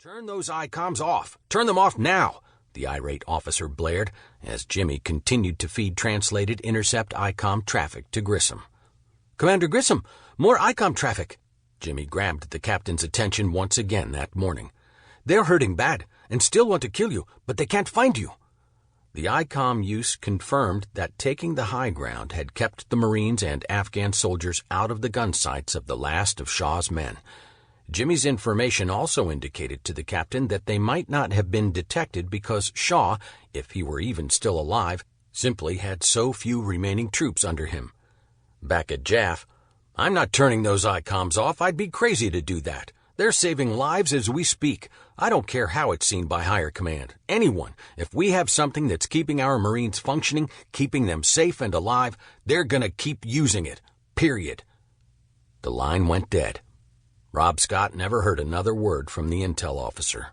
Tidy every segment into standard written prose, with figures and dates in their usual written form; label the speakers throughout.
Speaker 1: "Turn those ICOMs off! Turn them off now!" the irate officer blared as Jimmy continued to feed translated intercept ICOM traffic to Grissom. "Commander Grissom, more ICOM traffic!" Jimmy grabbed the captain's attention once again that morning. "They're hurting bad and still want to kill you, but they can't find you." The ICOM use confirmed that taking the high ground had kept the Marines and Afghan soldiers out of the gun sights of the last of Shah's men. Jimmy's information also indicated to the captain that they might not have been detected because Shah, if he were even still alive, simply had so few remaining troops under him. Back at Jaff, "I'm not turning those ICOMs off. I'd be crazy to do that. They're saving lives as we speak. I don't care how it's seen by higher command. Anyone. If we have something that's keeping our Marines functioning, keeping them safe and alive, they're gonna keep using it. Period." The line went dead. Rob Scott never heard another word from the intel officer.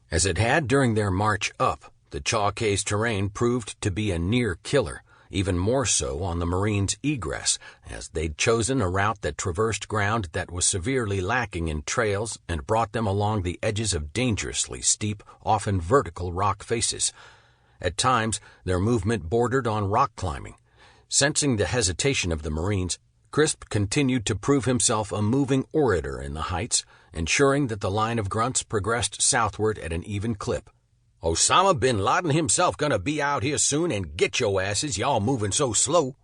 Speaker 1: As it had during their march up, the Chaw-K's terrain proved to be a near killer, even more so on the Marines' egress, as they'd chosen a route that traversed ground that was severely lacking in trails and brought them along the edges of dangerously steep, often vertical rock faces. At times, their movement bordered on rock climbing. Sensing the hesitation of the Marines, Crisp continued to prove himself a moving orator in the heights, ensuring that the line of grunts progressed southward at an even clip. "Osama bin Laden himself gonna be out here soon and get your asses, y'all moving so slow."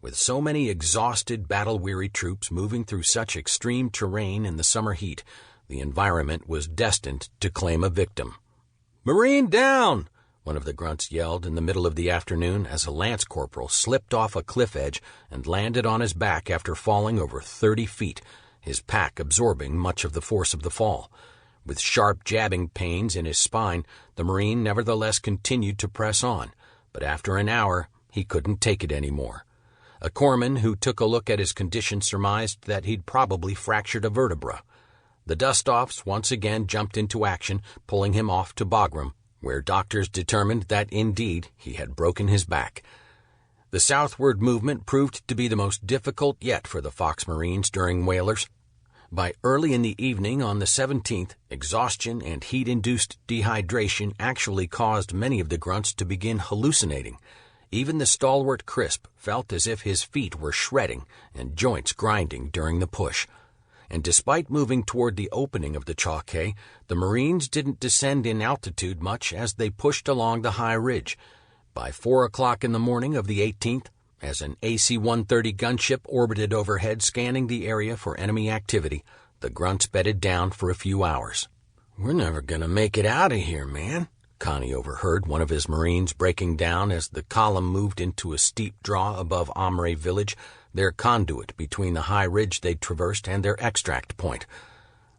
Speaker 1: With so many exhausted, battle-weary troops moving through such extreme terrain in the summer heat, the environment was destined to claim a victim. "Marine down!" one of the grunts yelled in the middle of the afternoon as a lance corporal slipped off a cliff edge and landed on his back after falling over 30 feet, his pack absorbing much of the force of the fall. With sharp jabbing pains in his spine, the Marine nevertheless continued to press on, but after an hour, he couldn't take it anymore. A corpsman who took a look at his condition surmised that he'd probably fractured a vertebra. The dust-offs once again jumped into action, pulling him off to Bagram, where doctors determined that indeed he had broken his back. The southward movement proved to be the most difficult yet for the Fox Marines during Whalers. By early in the evening on the 17th, exhaustion and heat-induced dehydration actually caused many of the grunts to begin hallucinating. Even the stalwart Crisp felt as if his feet were shredding and joints grinding during the push. And despite moving toward the opening of the Chaw-K, the Marines didn't descend in altitude much as they pushed along the high ridge. By 4 o'clock in the morning of the 18th, as an AC-130 gunship orbited overhead scanning the area for enemy activity, the grunts bedded down for a few hours. "We're never gonna make it out of here, man," Connie overheard one of his Marines breaking down as the column moved into a steep draw above Amre village, their conduit between the high ridge they'd traversed and their extract point.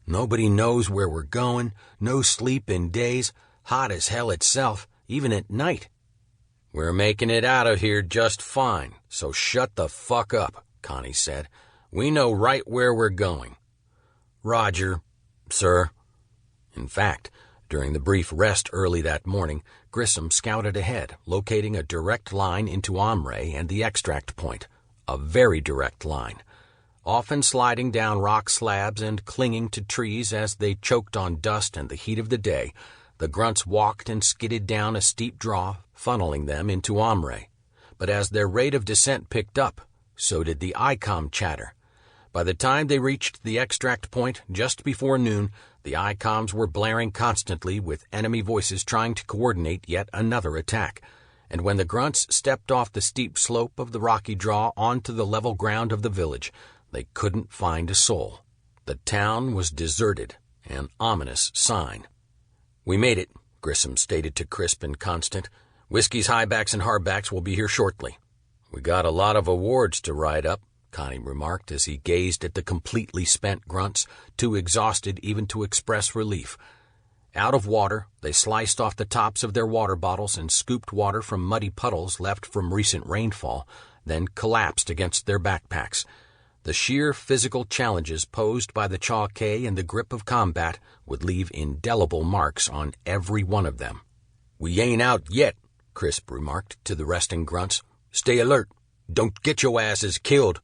Speaker 1: "Nobody knows where we're going, no sleep in days, hot as hell itself, even at night." "We're making it out of here just fine, so shut the fuck up," Connie said. "We know right where we're going." "Roger, sir." In fact, during the brief rest early that morning, Grissom scouted ahead, locating a direct line into Amre and the extract point. A very direct line. Often sliding down rock slabs and clinging to trees as they choked on dust and the heat of the day, the grunts walked and skidded down a steep draw, funneling them into Amre. But as their rate of descent picked up, so did the ICOM chatter. By the time they reached the extract point just before noon, the ICOMs were blaring constantly with enemy voices trying to coordinate yet another attack. And when the grunts stepped off the steep slope of the rocky draw onto the level ground of the village, they couldn't find a soul. The town was deserted, an ominous sign. "We made it," Grissom stated to Crisp and Constant. "Whiskey's highbacks and hardbacks will be here shortly." "We got a lot of awards to ride up," Connie remarked as he gazed at the completely spent grunts, too exhausted even to express relief. Out of water, they sliced off the tops of their water bottles and scooped water from muddy puddles left from recent rainfall, then collapsed against their backpacks. The sheer physical challenges posed by the Chaw-K in the grip of combat would leave indelible marks on every one of them. "We ain't out yet," Crisp remarked to the resting grunts. "Stay alert. Don't get your asses killed."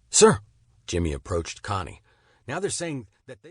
Speaker 2: "Sir," Jimmy approached Connie. "Now they're saying
Speaker 1: that they